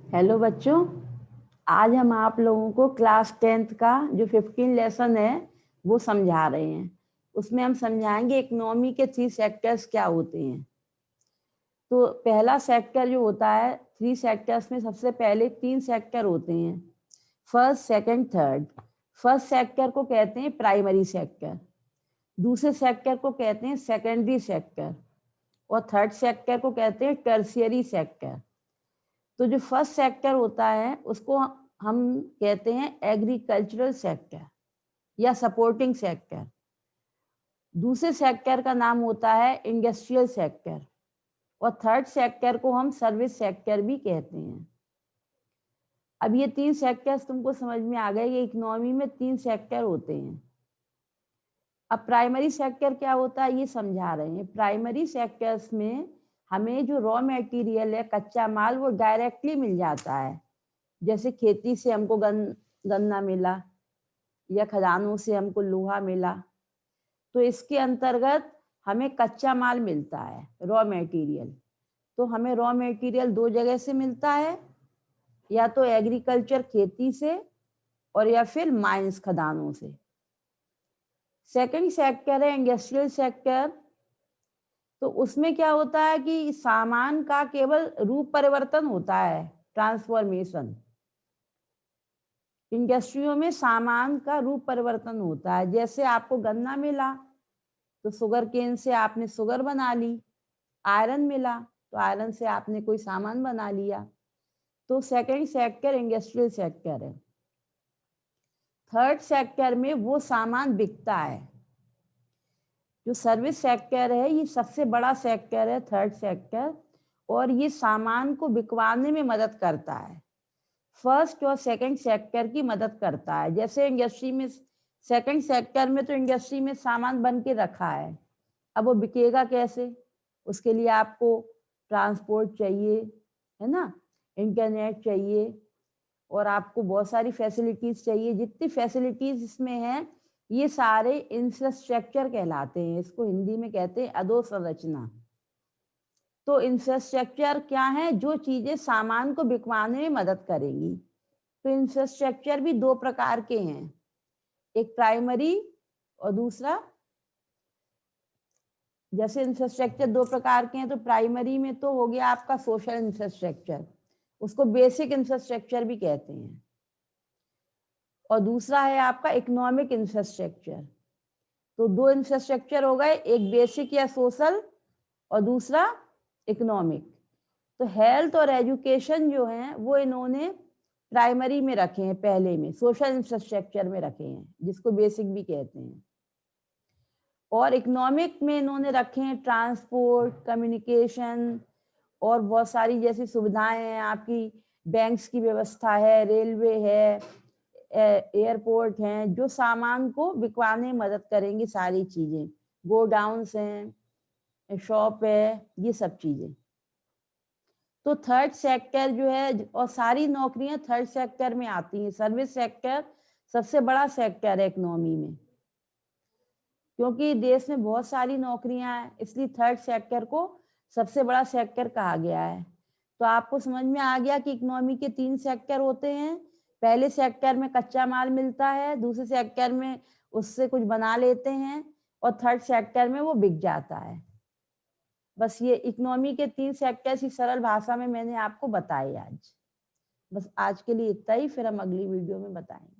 Hello बच्चों, आज हम आप लोगों को क्लास 10th का जो 15 लेसन है वो समझा रहे हैं। उसमें हम समझाएंगे इकोनॉमी के 3 सेक्टर्स क्या होते हैं। तो पहला सेक्टर जो होता है, 3 सेक्टर्स में सबसे पहले 3 सेक्टर होते हैं, first, second, third. First sector को कहते हैं प्राइमरी सेक्टर, दूसरे सेक्टर को कहते हैं सेकेंडरी सेक्टर और थर्ड सेक्टर को कहते हैं टर्शियरी सेक्टर। तो जो फर्स्ट सेक्टर होता है उसको हम कहते हैं एग्रीकल्चरल सेक्टर या सपोर्टिंग सेक्टर। दूसरे सेक्टर का नाम होता है इंडस्ट्रियल सेक्टर और थर्ड सेक्टर को हम सर्विस सेक्टर भी कहते हैं। अब ये 3 सेक्टर्स तुमको समझ में आ गए कि इकोनॉमी में 3 सेक्टर होते हैं। अब प्राइमरी सेक्टर क्या होता है ये समझा रहे हैं। प्राइमरी सेक्टर्स में हमें जो रॉ मटेरियल है, कच्चा माल, वो डायरेक्टली मिल जाता है। जैसे खेती से हमको गन्ना मिला या खदानों से हमको लोहा मिला, तो इसके अंतर्गत हमें कच्चा माल मिलता है, रॉ मटेरियल। तो हमें रॉ मटेरियल 2 जगह से मिलता है, या तो एग्रीकल्चर खेती से और या फिर माइंस खदानों से। सेकंड सेक्टर है इंडस्ट्रियल सेक्टर। तो उसमें क्या होता है कि सामान का केवल रूप परिवर्तन होता है, ट्रांसफॉर्मेशन। इंडस्ट्रियों में सामान का रूप परिवर्तन होता है। जैसे आपको गन्ना मिला तो शुगर केन से आपने शुगर बना ली, आयरन मिला तो आयरन से आपने कोई सामान बना लिया। तो सेकंड सेक्टर इंडस्ट्रियल सेक्टर है। थर्ड सेक्टर में वो सामान बिकता है। जो सर्विस सेक्टर है ये सबसे बड़ा सेक्टर है, थर्ड सेक्टर, और ये सामान को बिकवाने में मदद करता है। फर्स्ट और सेकंड सेक्टर की मदद करता है। जैसे इंडस्ट्री में, सेकंड सेक्टर में तो इंडस्ट्री में सामान बन के रखा है, अब वो बिकेगा कैसे? उसके लिए आपको ट्रांसपोर्ट चाहिए, है ना, इंटरनेट चाहिए और आपको बहुत सारी फैसिलिटीज चाहिए। जितनी फैसिलिटीज इसमें हैं ये सारे इंफ्रास्ट्रक्चर कहलाते हैं। इसको हिंदी में कहते हैं अधोसंरचना। तो इंफ्रास्ट्रक्चर क्या है? जो चीजें सामान को बिकवाने में मदद करेंगी। तो इंफ्रास्ट्रक्चर भी 2 प्रकार के हैं, एक प्राइमरी और दूसरा। जैसे इंफ्रास्ट्रक्चर 2 प्रकार के हैं, तो प्राइमरी में तो हो गया आपका सोशल इंफ्रास्ट्रक्चर, उसको बेसिक इंफ्रास्ट्रक्चर भी कहते हैं, और दूसरा है आपका इकोनॉमिक इंफ्रास्ट्रक्चर। तो 2 इंफ्रास्ट्रक्चर हो गए, एक बेसिक या सोशल और दूसरा इकोनॉमिक। तो हेल्थ और एजुकेशन जो है वो इन्होंने प्राइमरी में रखे हैं, पहले में सोशल इंफ्रास्ट्रक्चर में रखे हैं, जिसको बेसिक भी कहते हैं। और इकोनॉमिक में इन्होंने रखे हैं ट्रांसपोर्ट, कम्युनिकेशन और बहुत सारी जैसी सुविधाएं हैं आपकी। बैंक्स की व्यवस्था है, रेलवे है, एयरपोर्ट हैं, जो सामान को बिकवाने में मदद करेंगी सारी चीजें। गोडाउन्स हैं, शॉप है, ये सब चीजें। तो थर्ड सेक्टर जो है, और सारी नौकरियां थर्ड सेक्टर में आती हैं। सर्विस सेक्टर सबसे बड़ा सेक्टर है इकोनॉमी में, क्योंकि देश में बहुत सारी नौकरियां हैं, इसलिए थर्ड सेक्टर को सबसे बड़ा सेक्टर कहा गया है। तो आपको समझ में आ गया कि इकोनॉमी के 3 सेक्टर होते हैं। पहले सेक्टर में कच्चा माल मिलता है, दूसरे सेक्टर में उससे कुछ बना लेते हैं और थर्ड सेक्टर में वो बिक जाता है। बस ये इकोनॉमी के 3 सेक्टर्स ही सरल भाषा में मैंने आपको बताए आज। बस आज के लिए इतना ही, फिर हम अगली वीडियो में बताएंगे।